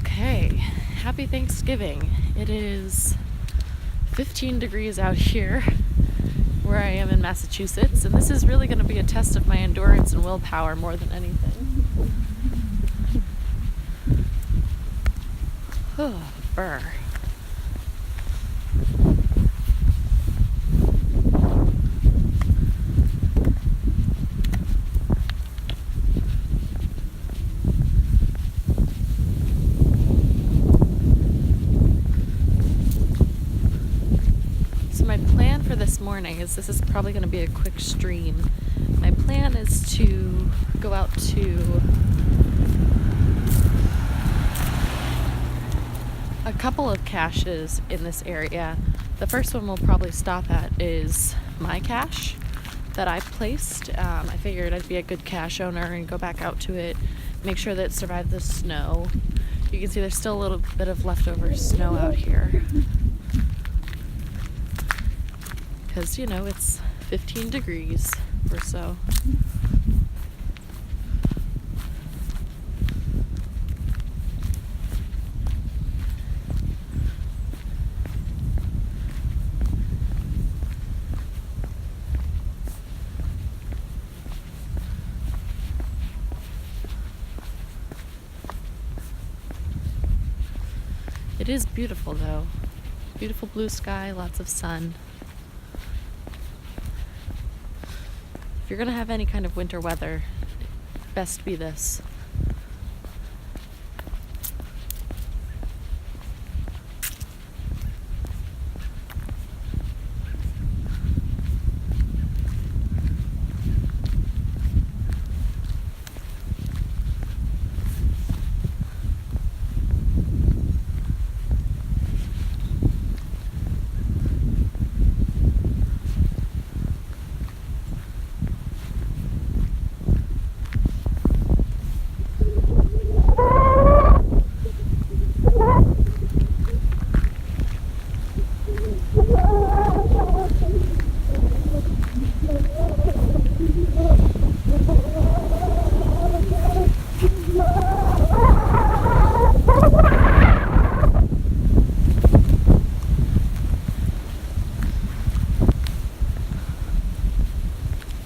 Okay, happy Thanksgiving. It is 15 degrees out here where I am in Massachusetts, and this is really going to be a test of my endurance and willpower more than anything. Oh, burr. My plan for this morning is this is probably going to be a quick stream. My plan is to go out to a couple of caches in this area. The first one we'll probably stop at is my cache that I placed. I figured I'd be a good cache owner and go back out to it, make sure that it survived the snow. You can see there's still a little bit of leftover snow out here. Because, it's 15 degrees or so. It is beautiful though. Beautiful blue sky, lots of sun. If you're going to have any kind of winter weather, best be this.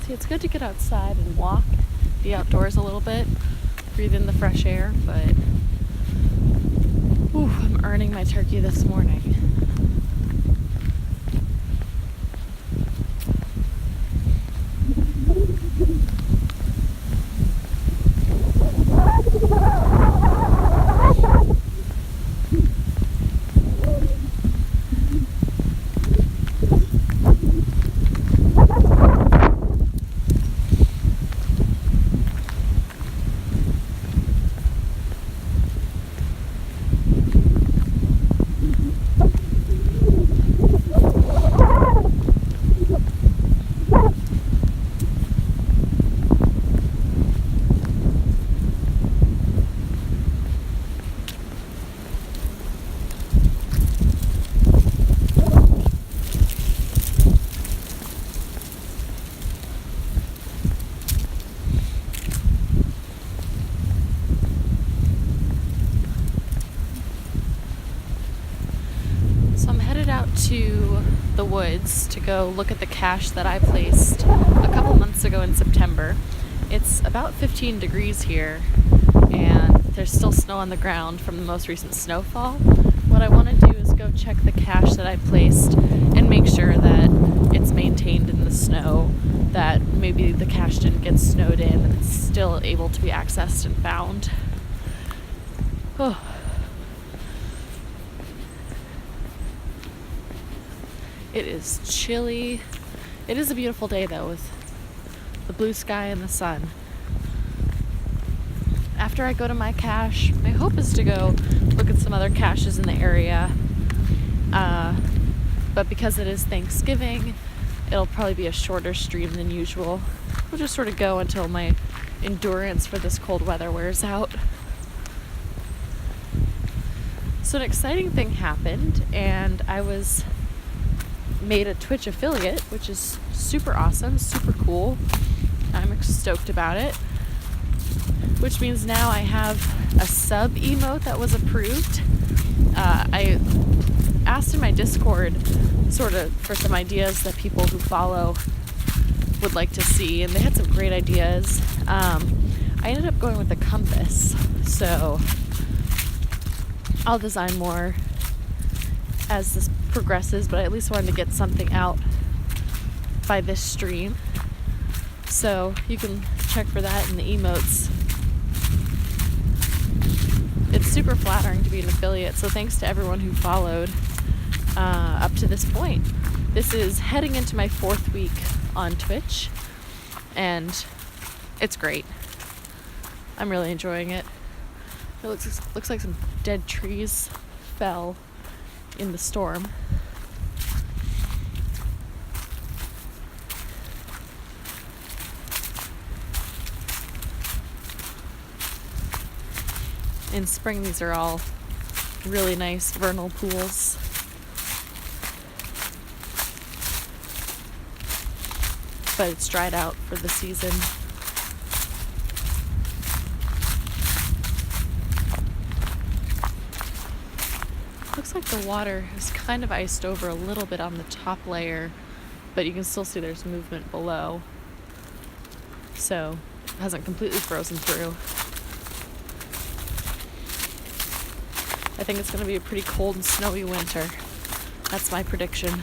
It's good to get outside and walk, be outdoors a little bit, breathe in the fresh air, but I'm earning my turkey this morning. To the woods to go look at the cache that I placed a couple months ago in September. It's about 15 degrees here and there's still snow on the ground from the most recent snowfall. What I want to do is go check the cache that I placed and make sure that it's maintained in the snow, that maybe the cache didn't get snowed in and it's still able to be accessed and found. It is chilly. It is a beautiful day though, with the blue sky and the sun. After I go to my cache, my hope is to go look at some other caches in the area. But because it is Thanksgiving, it'll probably be a shorter stream than usual. We'll just sort of go until my endurance for this cold weather wears out. So an exciting thing happened, and I was made a Twitch affiliate, which is super awesome, super cool. I'm stoked about it. which means now I have a sub emote that was approved. I asked in my Discord sort of for some ideas that people who follow would like to see, and they had some great ideas. I ended up going with a compass, so I'll design more as this progresses, but I at least wanted to get something out by this stream. So you can check for that in the emotes. It's super flattering to be an affiliate, so thanks to everyone who followed up to this point. This is heading into my 4th week on Twitch, and it's great. I'm really enjoying it. It looks like some dead trees fell in the storm. In spring, these are all really nice vernal pools. But it's dried out for the season. Looks like the water is kind of iced over a little bit on the top layer, but you can still see there's movement below. So it hasn't completely frozen through. I think it's going to be a pretty cold and snowy winter. That's my prediction.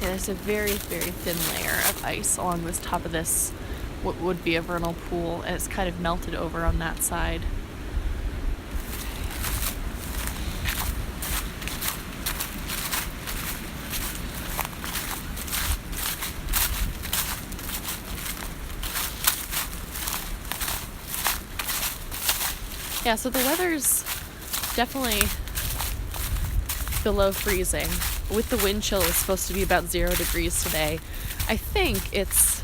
Yeah, there's a very, very thin layer of ice along this top of this, what would be a vernal pool, and it's kind of melted over on that side. Yeah, so the weather's definitely below freezing. With the wind chill, it's supposed to be about 0 degrees today. I think it's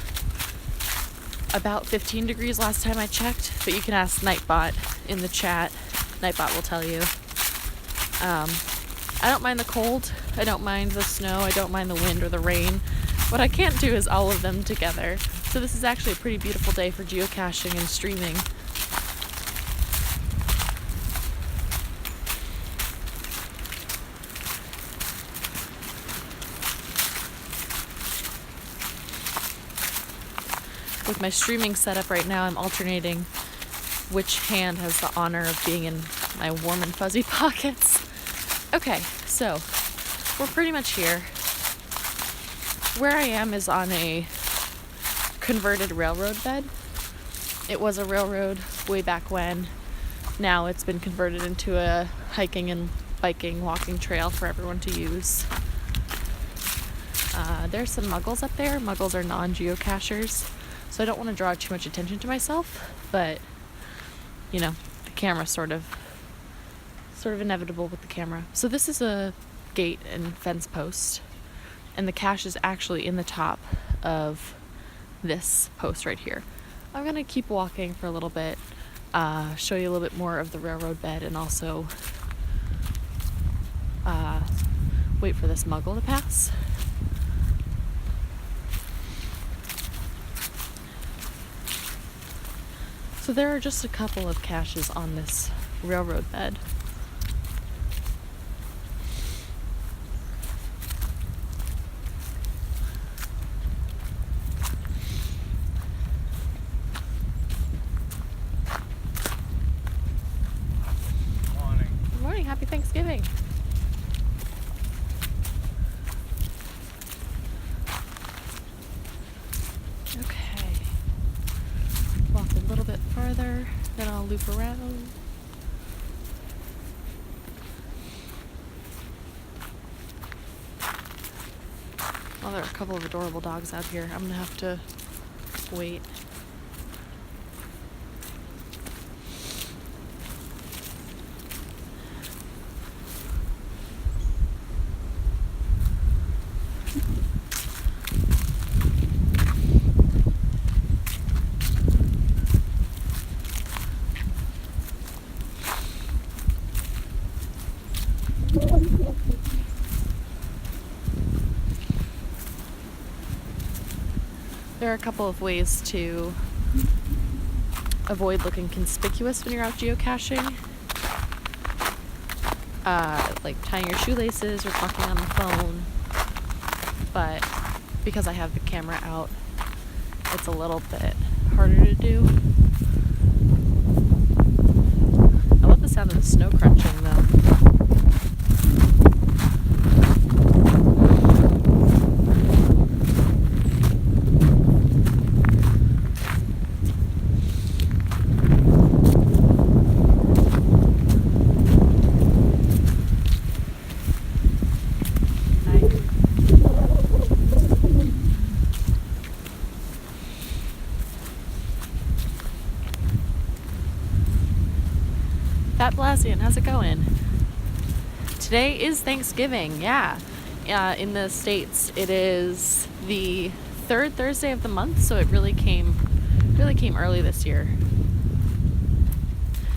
about 15 degrees last time I checked, but you can ask Nightbot in the chat. Nightbot will tell you. I don't mind the cold. I don't mind the snow. I don't mind the wind or the rain. What I can't do is all of them together. So this is actually a pretty beautiful day for geocaching and streaming. With my streaming setup right now, I'm alternating which hand has the honor of being in my warm and fuzzy pockets. Okay, so we're pretty much here. Where I am is on a converted railroad bed. It was a railroad way back when. Now it's been converted into a hiking and biking, walking trail for everyone to use. There's some muggles up there. Muggles are non-geocachers. So I don't want to draw too much attention to myself, but, you know, the camera's sort of inevitable with the camera. So this is a gate and fence post, and the cache is actually in the top of this post right here. I'm going to keep walking for a little bit, show you a little bit more of the railroad bed, and also wait for this muggle to pass. So there are just a couple of caches on this railroad bed. Morning. Good morning, happy Thanksgiving. Further, then I'll loop around. Well, there are a couple of adorable dogs out here. I'm gonna have to wait. There are a couple of ways to avoid looking conspicuous when you're out geocaching. Like tying your shoelaces or talking on the phone. But because I have the camera out, it's a little bit harder to do. I love the sound of the snow crunching though. Fat Blasian, how's it going? Today is Thanksgiving, yeah. In the States, it is the third Thursday of the month, so it really came early this year.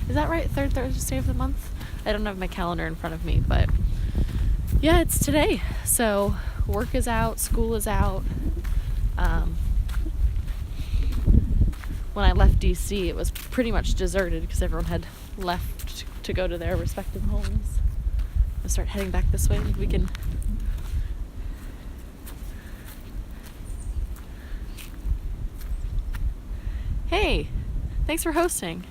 Is that right? Third Thursday of the month? I don't have my calendar in front of me, but yeah, it's today. So work is out, school is out. When I left DC, it was pretty much deserted because everyone had left to go to their respective homes. I'll start heading back this way. We can. Hey, thanks for hosting.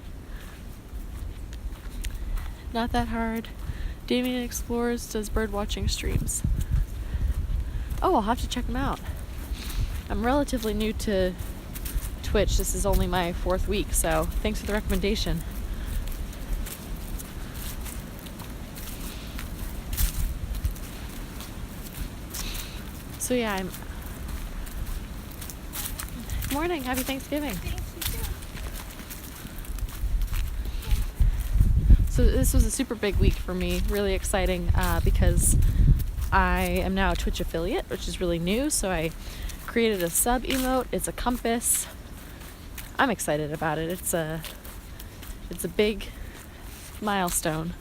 Not that hard. Damien Explores does bird watching streams. Oh, I'll have to check them out. I'm relatively new to Twitch. This is only my 4th week, so thanks for the recommendation. So yeah, Morning, happy Thanksgiving. So this was a super big week for me, really exciting because I am now a Twitch affiliate, which is really new. So I created a sub emote. It's a compass. I'm excited about it. It's a big milestone.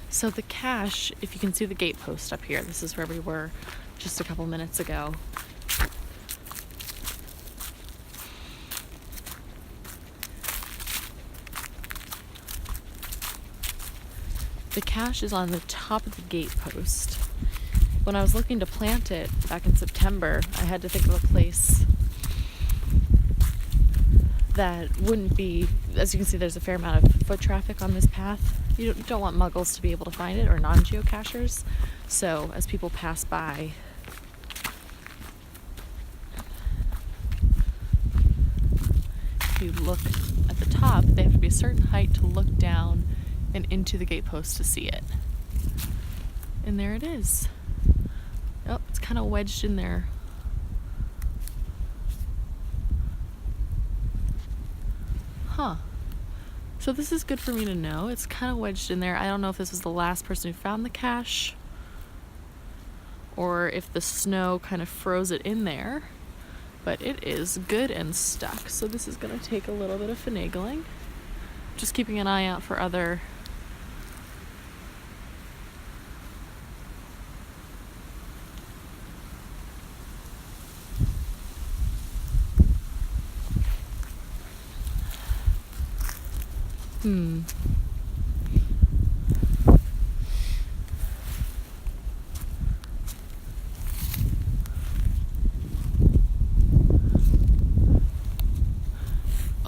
So the cache, if you can see the gate post up here, this is where we were just a couple minutes ago. The cache is on the top of the gate post. When I was looking to plant it back in September, I had to think of a place that wouldn't be, as you can see, there's a fair amount of foot traffic on this path. You don't want muggles to be able to find it, or non-geocachers. So as people pass by, if you look at the top, they have to be a certain height to look down and into the gate post to see it. And there it is. Oh, it's kind of wedged in there. Huh. So this is good for me to know. It's kind of wedged in there. I don't know if this was the last person who found the cache or if the snow kind of froze it in there, but it is good and stuck. So this is going to take a little bit of finagling. Just keeping an eye out for other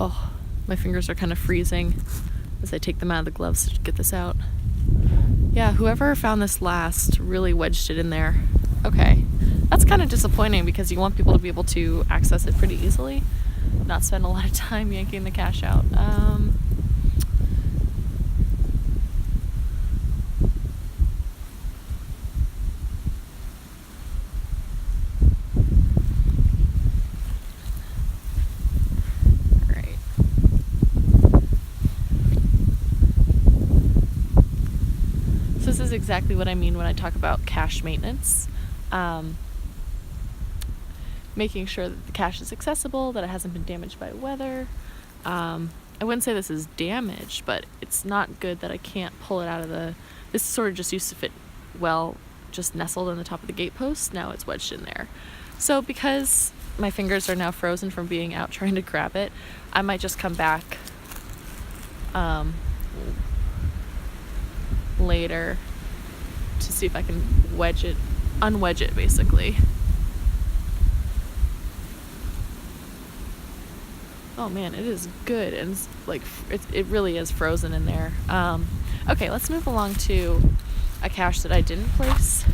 Oh, my fingers are kind of freezing as I take them out of the gloves to get this out. Yeah, whoever found this last really wedged it in there. Okay, that's kind of disappointing because you want people to be able to access it pretty easily, not spend a lot of time yanking the cache out. is exactly what I mean when I talk about cache maintenance. Making sure that the cache is accessible, that it hasn't been damaged by weather. I wouldn't say this is damaged, but it's not good that I can't pull it out of the... This sort of just used to fit well, just nestled in the top of the gate post. Now it's wedged in there. So because my fingers are now frozen from being out trying to grab it, I might just come back later to see if I can unwedge it basically. Oh man, it is good, and like it really is frozen in there. Okay, let's move along to a cache that I didn't place.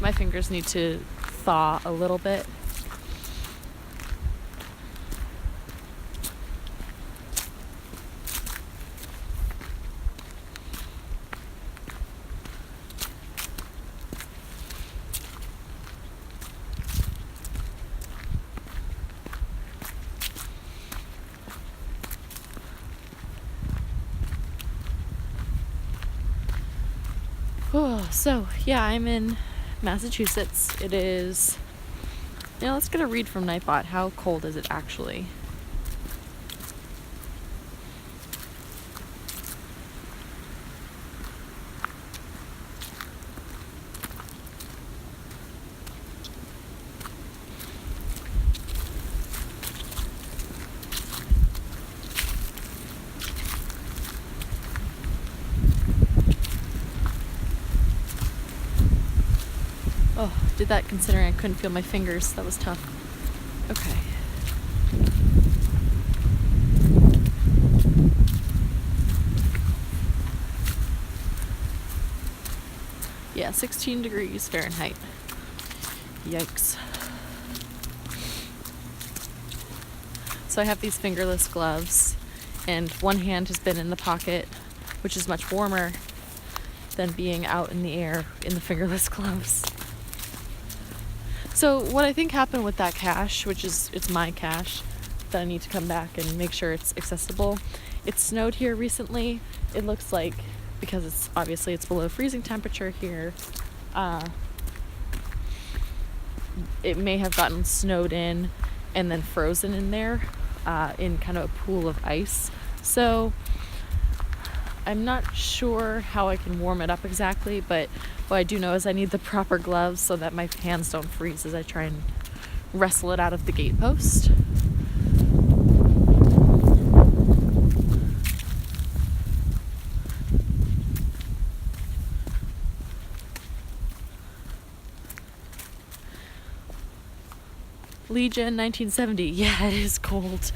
My fingers need to thaw a little bit. Oh, so yeah, I'm in Massachusetts. It is, let's get a read from Nightbot. How cold is it actually? Oh, did that considering I couldn't feel my fingers. That was tough. Okay. Yeah, 16 degrees Fahrenheit. Yikes. So I have these fingerless gloves, and one hand has been in the pocket, which is much warmer than being out in the air in the fingerless gloves. So what I think happened with that cache, it's my cache, that I need to come back and make sure it's accessible. It snowed here recently. It looks like, because it's below freezing temperature here, it may have gotten snowed in and then frozen in there in kind of a pool of ice. So I'm not sure how I can warm it up exactly, but what I do know is I need the proper gloves so that my hands don't freeze as I try and wrestle it out of the gate post. Legion 1970. Yeah, it is cold.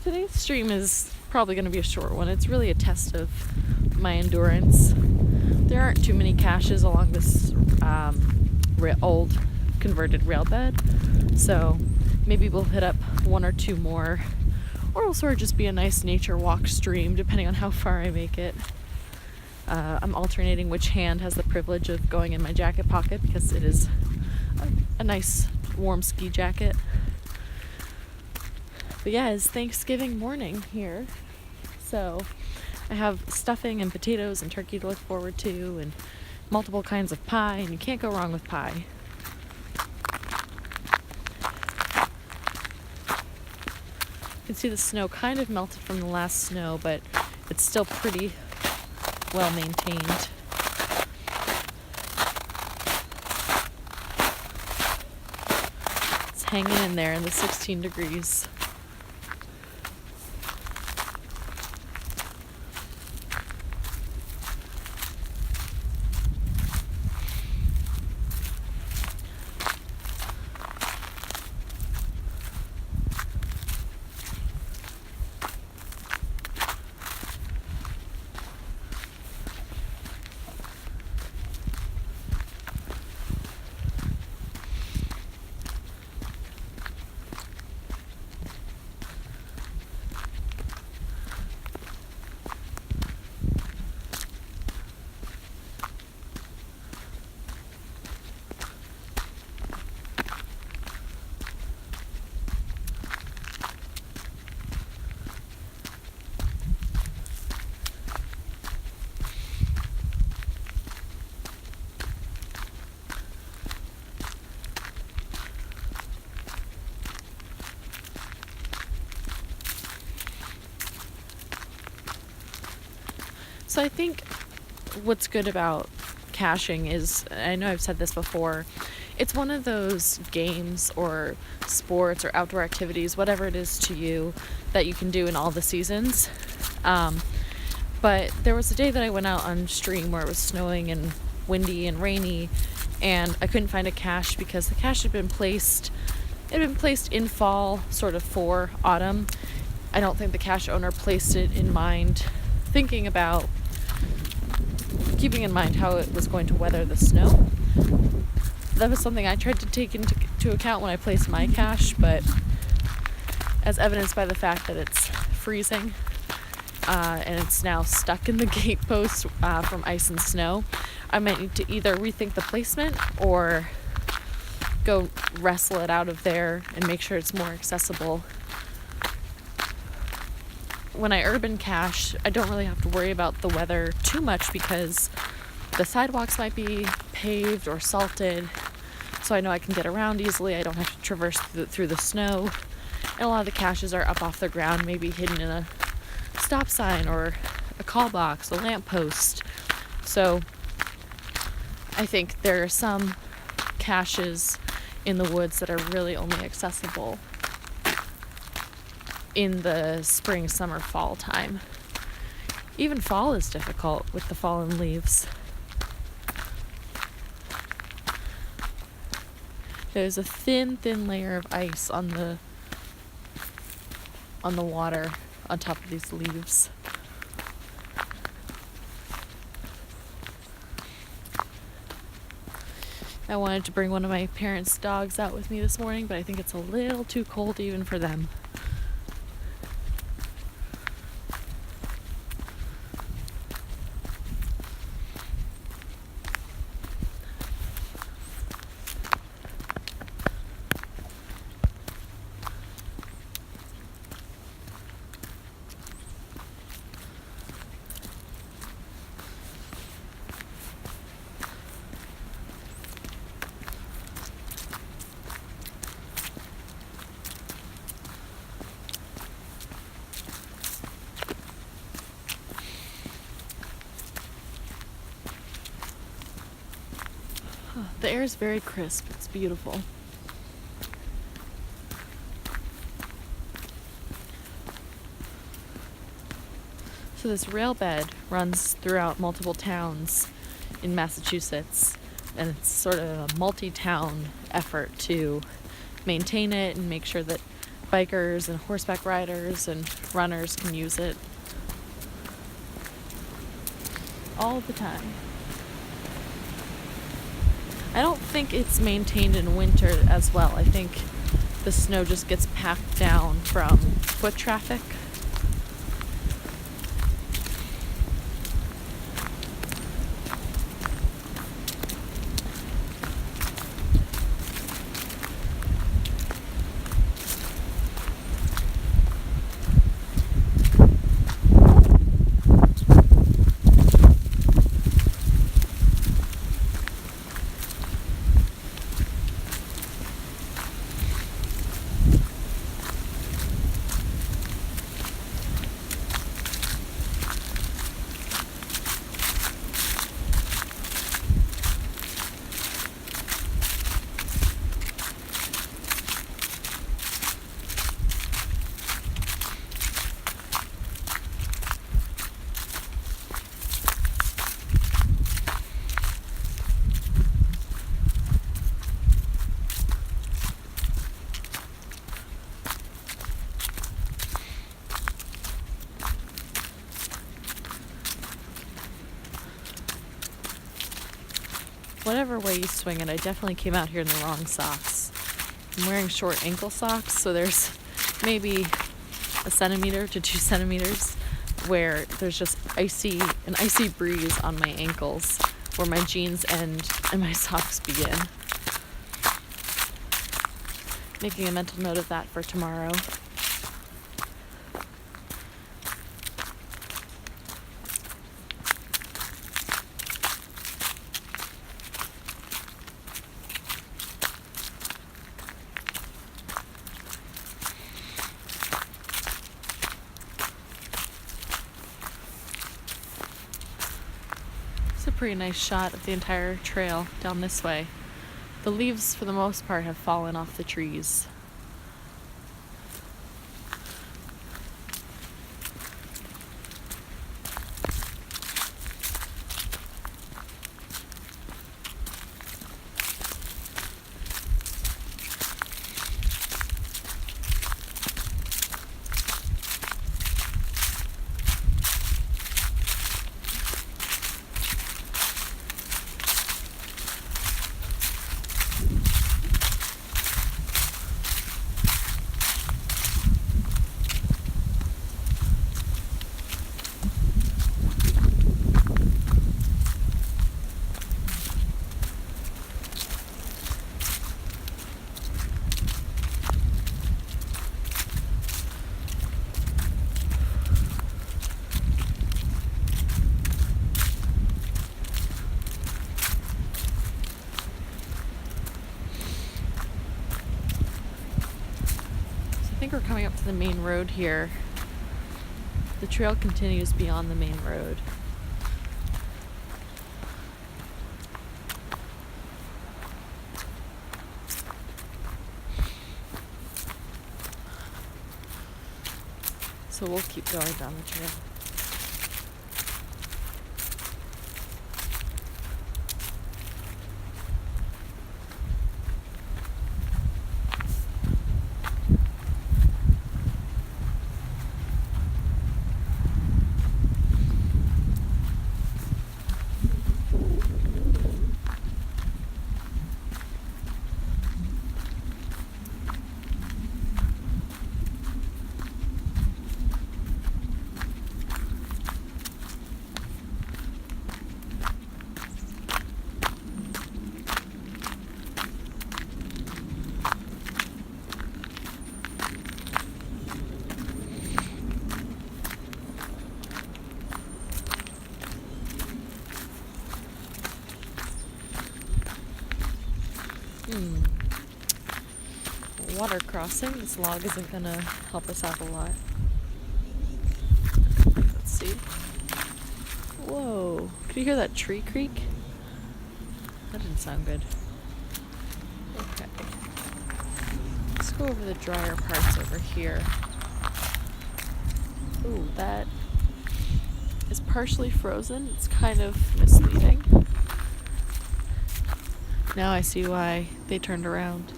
Today's stream is probably going to be a short one. It's really a test of my endurance. There aren't too many caches along this old converted rail bed, so maybe we'll hit up one or two more, or it'll sort of just be a nice nature walk stream depending on how far I make it. I'm alternating which hand has the privilege of going in my jacket pocket because it is a nice warm ski jacket. But yeah, it's Thanksgiving morning here, so I have stuffing and potatoes and turkey to look forward to, and multiple kinds of pie, and you can't go wrong with pie. You can see the snow kind of melted from the last snow, but it's still pretty well maintained. It's hanging in there in the 16 degrees. So I think what's good about caching is, I know I've said this before, it's one of those games or sports or outdoor activities, whatever it is to you, that you can do in all the seasons. But there was a day that I went out on stream where it was snowing and windy and rainy, and I couldn't find a cache because the cache had been placed in fall, sort of for autumn. I don't think the cache owner placed it in mind, keeping in mind how it was going to weather the snow. That was something I tried to take into account when I placed my cache, but as evidenced by the fact that it's freezing and it's now stuck in the gate post from ice and snow, I might need to either rethink the placement or go wrestle it out of there and make sure it's more accessible. When I urban cache, I don't really have to worry about the weather too much because the sidewalks might be paved or salted, so I know I can get around easily. I don't have to traverse through the snow. And a lot of the caches are up off the ground, maybe hidden in a stop sign or a call box, a lamppost. So I think there are some caches in the woods that are really only accessible in the spring, summer, fall time. Even fall is difficult with the fallen leaves. There's a thin layer of ice on the water on top of these leaves. I wanted to bring one of my parents' dogs out with me this morning, but I think it's a little too cold even for them. The air is very crisp. It's beautiful. So this rail bed runs throughout multiple towns in Massachusetts, and it's sort of a multi-town effort to maintain it and make sure that bikers and horseback riders and runners can use it all the time. I don't think it's maintained in winter as well. I think the snow just gets packed down from foot traffic. Whatever way you swing it, I definitely came out here in the wrong socks. I'm wearing short ankle socks, so there's maybe 1 centimeter to 2 centimeters where there's just an icy breeze on my ankles where my jeans end and my socks begin. Making a mental note of that for tomorrow. pretty nice shot of the entire trail down this way. The leaves, for the most part, have fallen off the trees. I think we're coming up to the main road here. The trail continues beyond the main road. So we'll keep going down the trail. Water crossing. This log isn't gonna help us out a lot. Let's see. Whoa. Could you hear that tree creak? That didn't sound good. Okay. Let's go over the drier parts over here. Ooh, that is partially frozen. It's kind of misleading. Now I see why they turned around.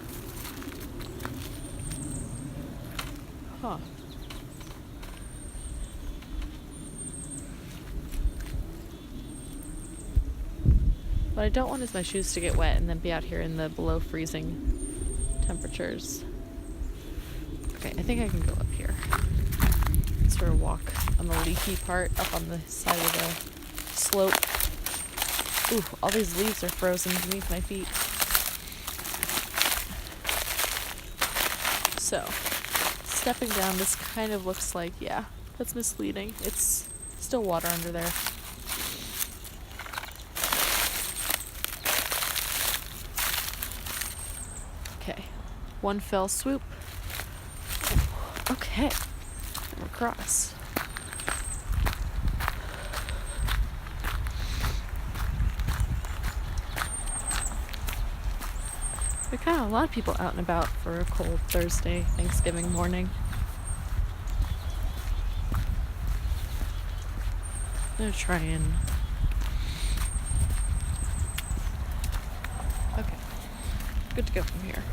Huh. What I don't want is my shoes to get wet and then be out here in the below freezing temperatures. Okay, I think I can go up here. Sort of walk on the leafy part up on the side of the slope. Ooh, all these leaves are frozen beneath my feet. So, stepping down, this kind of looks like, yeah, that's misleading. It's still water under there. Okay, one fell swoop. Okay, we're across. There are kind of a lot of people out and about for a cold Thursday, Thanksgiving morning. I'm gonna try and... Okay, good to go from here.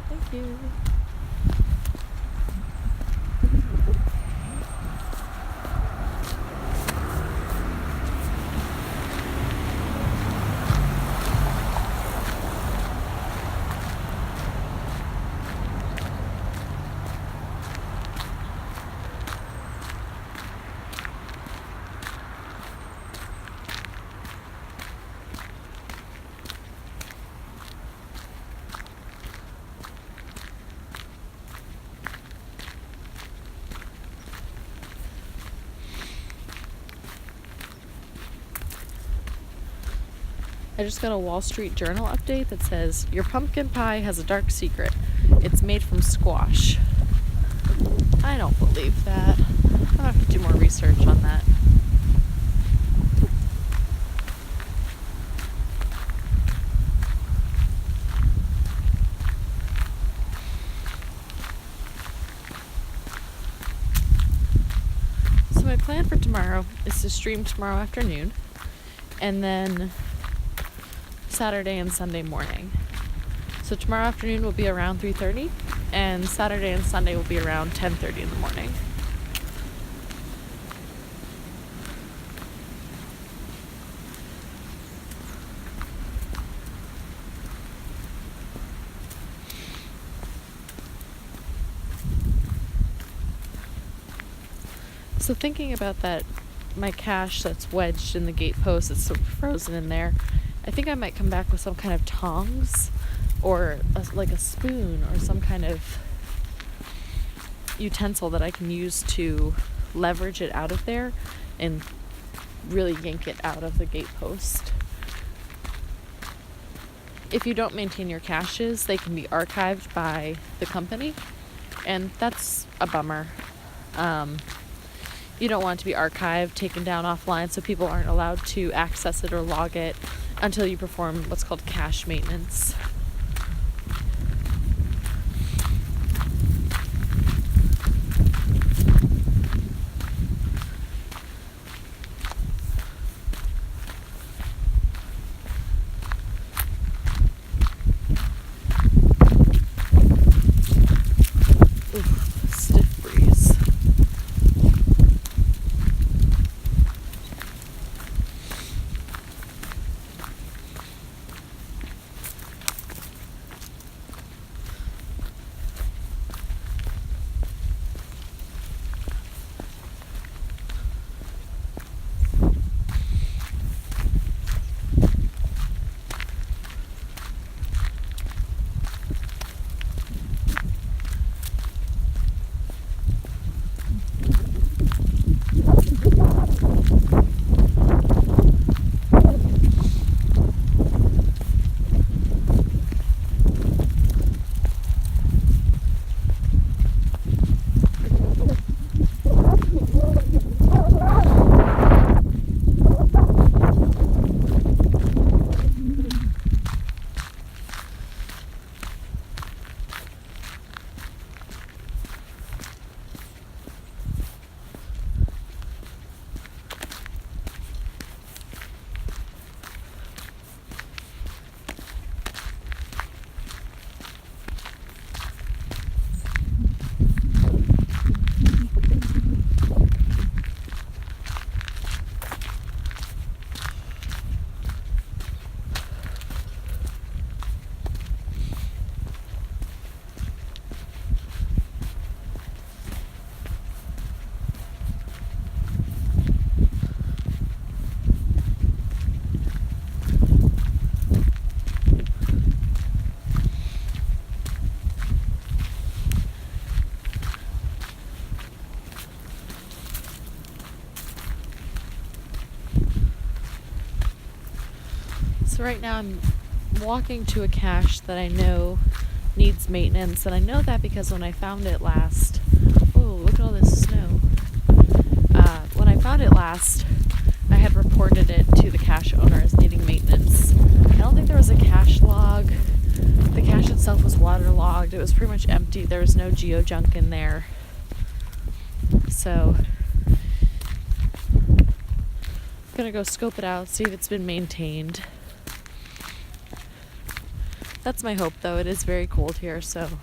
Thank you. I just got a Wall Street Journal update that says, your pumpkin pie has a dark secret. It's made from squash. I don't believe that. I'll have to do more research on that. So my plan for tomorrow is to stream tomorrow afternoon, and then Saturday and Sunday morning. So tomorrow afternoon will be around 3:30, and Saturday and Sunday will be around 10:30 in the morning. So thinking about that, my cache that's wedged in the gate post, it's sort of frozen in there, I think I might come back with some kind of tongs or like a spoon or some kind of utensil that I can use to leverage it out of there and really yank it out of the gate post. If you don't maintain your caches, they can be archived by the company, and that's a bummer. You don't want it to be archived, taken down offline, so people aren't allowed to access it or log it until you perform what's called cache maintenance. Oof, stiff breeze. So right now I'm walking to a cache that I know needs maintenance, and I know that because when I found it last, oh, look at all this snow. When I found it last, I had reported it to the cache owner as needing maintenance. I don't think there was a cache log. The cache itself was waterlogged. It was pretty much empty. There was no geo junk in there. So I'm gonna go scope it out, see if it's been maintained. That's my hope, though. It is very cold here, so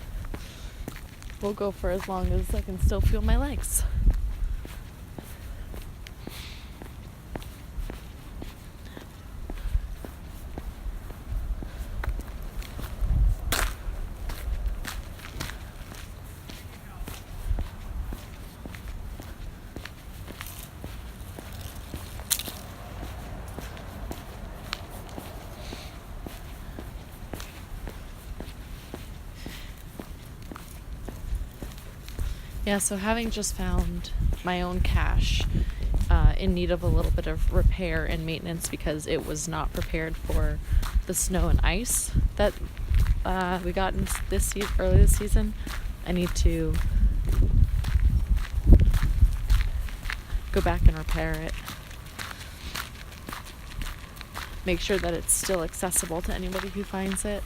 we'll go for as long as I can still feel my legs. Yeah, so having just found my own cache, in need of a little bit of repair and maintenance because it was not prepared for the snow and ice that we got in early this season. I need to go back and repair it. Make sure that it's still accessible to anybody who finds it.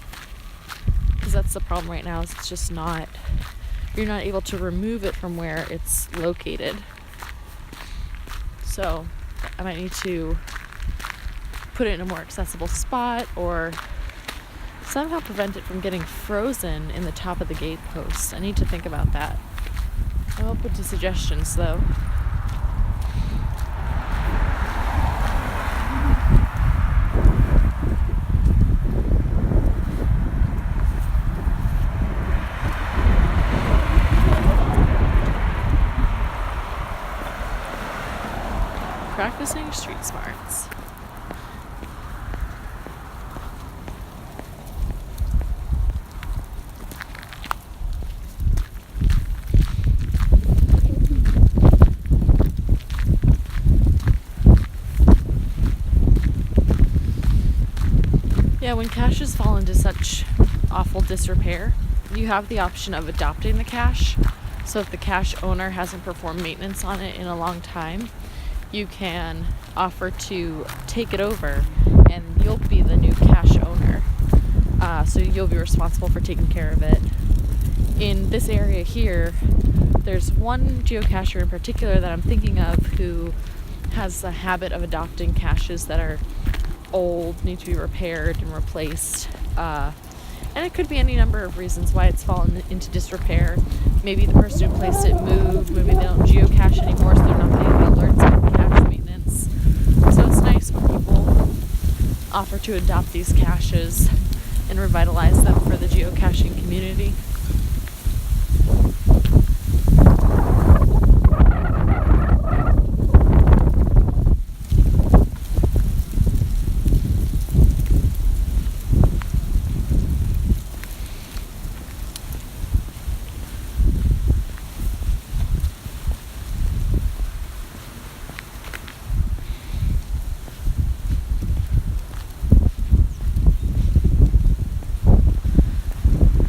Because that's the problem right now, is it's just not, you're not able to remove it from where it's located. So I might need to put it in a more accessible spot or somehow prevent it from getting frozen in the top of the gate post. I need to think about that. I'm open to suggestions though. Practicing street smarts. Yeah, when caches fall into such awful disrepair, you have the option of adopting the cache. So if the cache owner hasn't performed maintenance on it in a long time, you can offer to take it over and you'll be the new cache owner. So you'll be responsible for taking care of it. In this area here, there's one geocacher in particular that I'm thinking of who has a habit of adopting caches that are old, need to be repaired and replaced. And it could be any number of reasons why it's fallen into disrepair. Maybe the person who placed it moved, maybe they don't geocache anymore, so they're not getting the alerts on cache maintenance. So it's nice when people offer to adopt these caches and revitalize them for the geocaching community.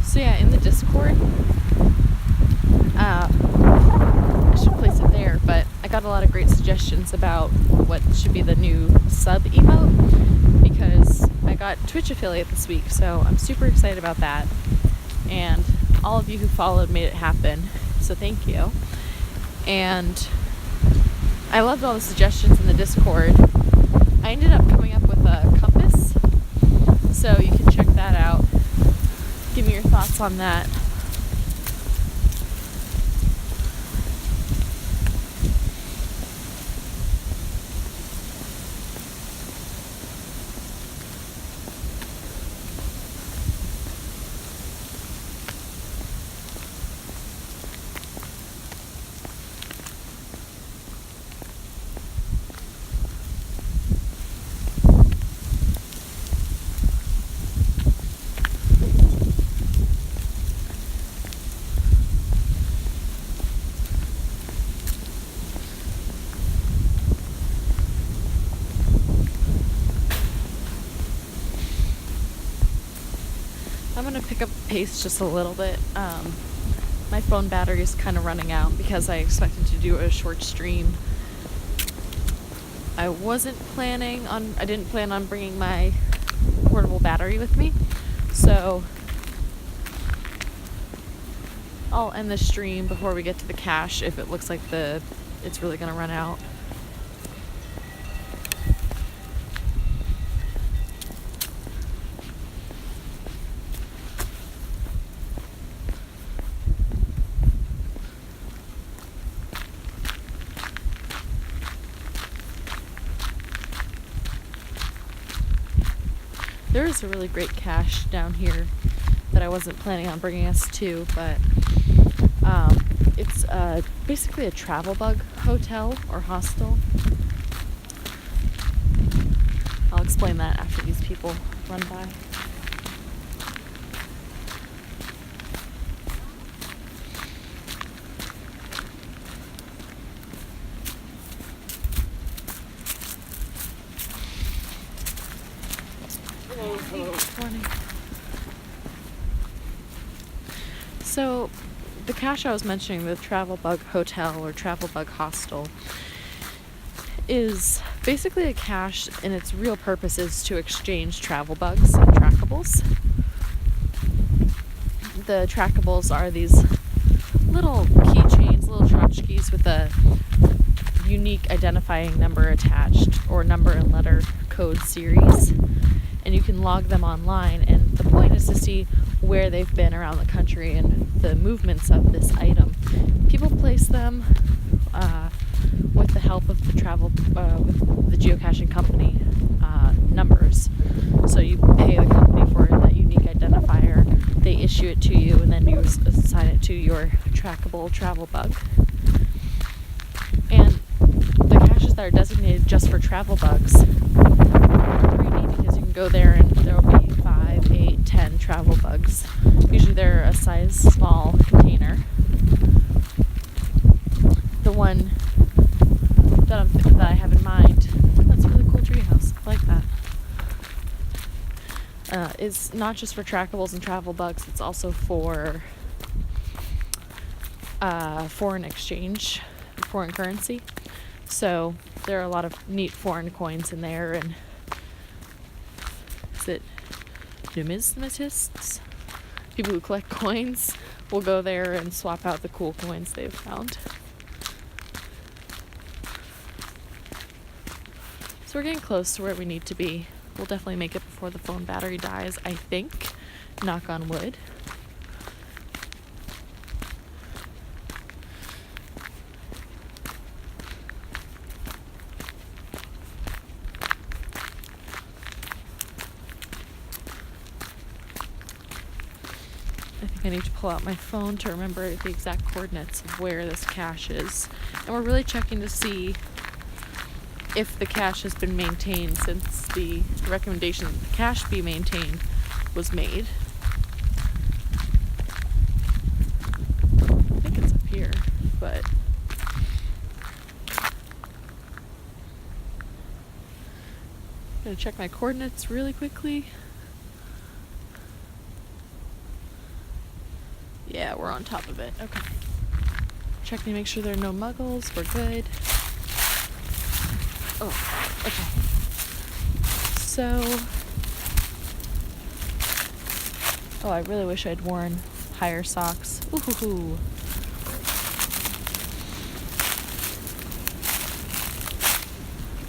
So yeah, in the Discord, I should place it there, but I got a lot of great suggestions about what should be the new sub emote, because I got Twitch affiliate this week, so I'm super excited about that. And all of you who followed made it happen, so thank you. And I loved all the suggestions in the Discord. I ended up coming up with a compass, so you can check that out. Give me your thoughts on that. I'm going to pick up the pace just a little bit. My phone battery is kind of running out because I expected to do a short stream. I didn't plan on bringing my portable battery with me, so I'll end the stream before we get to the cache if it looks like it's really going to run out. There is a really great cache down here that I wasn't planning on bringing us to, but it's basically a travel bug hotel or hostel. I'll explain that after these people run by. Morning. So, the cache I was mentioning, the Travel Bug Hotel or Travel Bug Hostel, is basically a cache, and its real purpose is to exchange travel bugs and trackables. The trackables are these little keychains, little tchotchkes with a unique identifying number attached, or number and letter code series, and you can log them online, and the point is to see where they've been around the country and the movements of this item. People place them with the help of the with the geocaching company numbers. So you pay the company for that unique identifier, they issue it to you, and then you assign it to your trackable travel bug. And the caches that are designated just for travel bugs are pretty neat, because you can go there and there will be 5, 8, 10 travel bugs. Usually they're a size small container. The one that I have in mind, that's a really cool treehouse. I like that. Is not just for trackables and travel bugs, it's also for foreign exchange, foreign currency. So there are a lot of neat foreign coins in there, and is it numismatists? People who collect coins will go there and swap out the cool coins they've found. So we're getting close to where we need to be. We'll definitely make it before the phone battery dies, I think. Knock on wood. I think I need to pull out my phone to remember the exact coordinates of where this cache is. And we're really checking to see if the cache has been maintained since the recommendation that the cache be maintained was made. I think it's up here, but I'm gonna check my coordinates really quickly. Yeah, we're on top of it. Okay. Checking to make sure there are no muggles. We're good. Oh, okay. So, I really wish I'd worn higher socks. Ooh.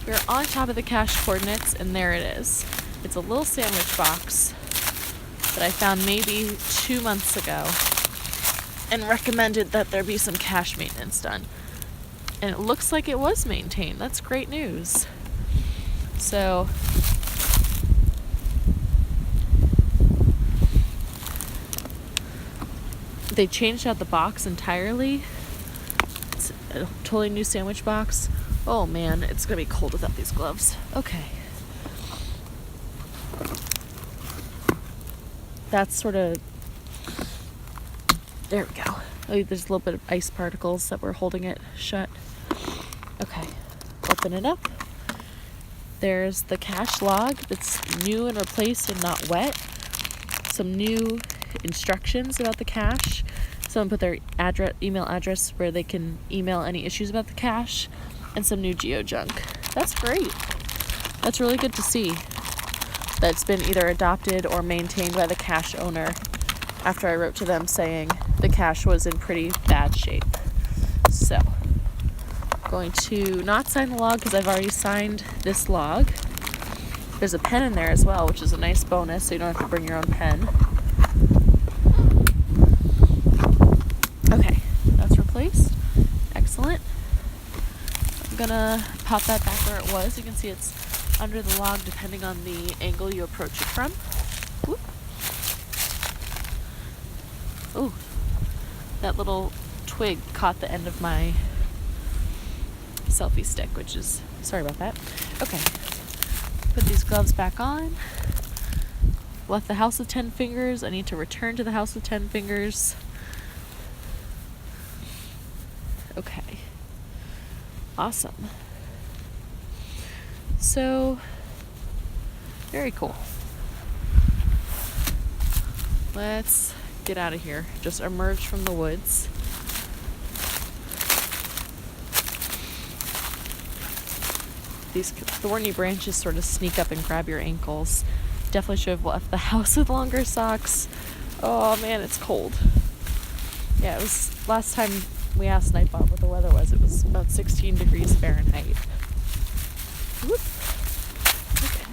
We're on top of the cache coordinates, and there it is. It's a little sandwich box that I found maybe 2 months ago and recommended that there be some cache maintenance done. And it looks like it was maintained. That's great news. So, they changed out the box entirely. It's a totally new sandwich box. Oh man, it's gonna be cold without these gloves. Okay. That's sort of... There we go. Oh, there's a little bit of ice particles that were holding it shut. Okay, open it up. There's the cache log that's new and replaced and not wet. Some new instructions about the cache. Someone put their email address where they can email any issues about the cache, and some new geo junk. That's great. That's really good to see that it's been either adopted or maintained by the cache owner after I wrote to them saying the cache was in pretty bad shape. So, going to not sign the log because I've already signed this log. There's a pen in there as well, which is a nice bonus, so you don't have to bring your own pen. Okay, that's replaced. Excellent. I'm gonna pop that back where it was. You can see it's under the log depending on the angle you approach it from. Whoop. Ooh, that little twig caught the end of my selfie stick, which is, sorry about that. Okay, put these gloves back on. Left the house of 10 fingers. I need to return to the house of 10 fingers. Okay. Awesome. So, very cool. let's get out of here. Just emerge from the woods. These thorny branches sort of sneak up and grab your ankles. Definitely should have left the house with longer socks. Oh man, it's cold. Yeah, it was last time we asked Nightbot what the weather was. It was about 16 degrees Fahrenheit. Whoop. Okay.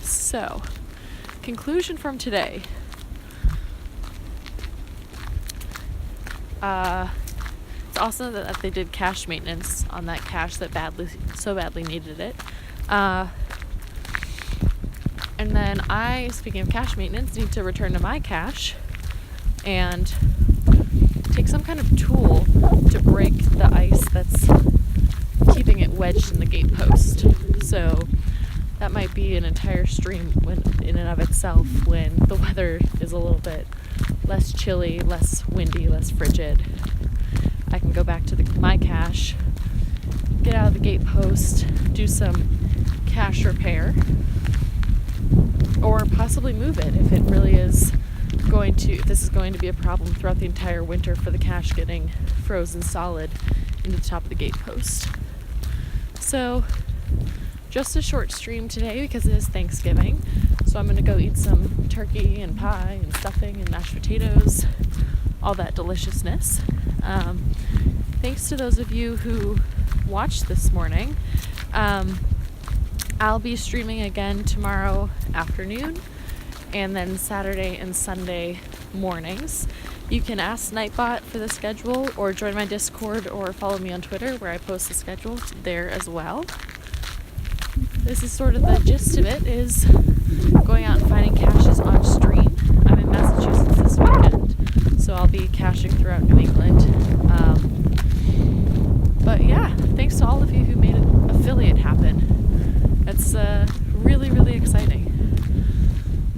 So, conclusion from today. It's awesome that they did cache maintenance on that cache that so badly needed it. And then speaking of cache maintenance, need to return to my cache and take some kind of tool to break the ice that's keeping it wedged in the gate post. So that might be an entire stream in and of itself when the weather is a little bit less chilly, less windy, less frigid. I can go back to my cache, get out of the gate post, do some cache repair, or possibly move it if it really is if this is going to be a problem throughout the entire winter for the cache getting frozen solid into the top of the gate post. So, just a short stream today because it is Thanksgiving. So I'm going to go eat some turkey and pie and stuffing and mashed potatoes, all that deliciousness. Thanks to those of you who watched this morning. I'll be streaming again tomorrow afternoon and then Saturday and Sunday mornings. You can ask Nightbot for the schedule or join my Discord or follow me on Twitter where I post the schedule there as well. This is sort of the gist of it, is going out and finding caches on stream. I'm in Massachusetts this weekend, so I'll be caching throughout New England. But yeah, thanks to all of you who made an affiliate happen. That's really, really exciting.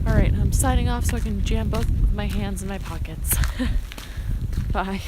Alright, I'm signing off so I can jam both my hands in my pockets. Bye.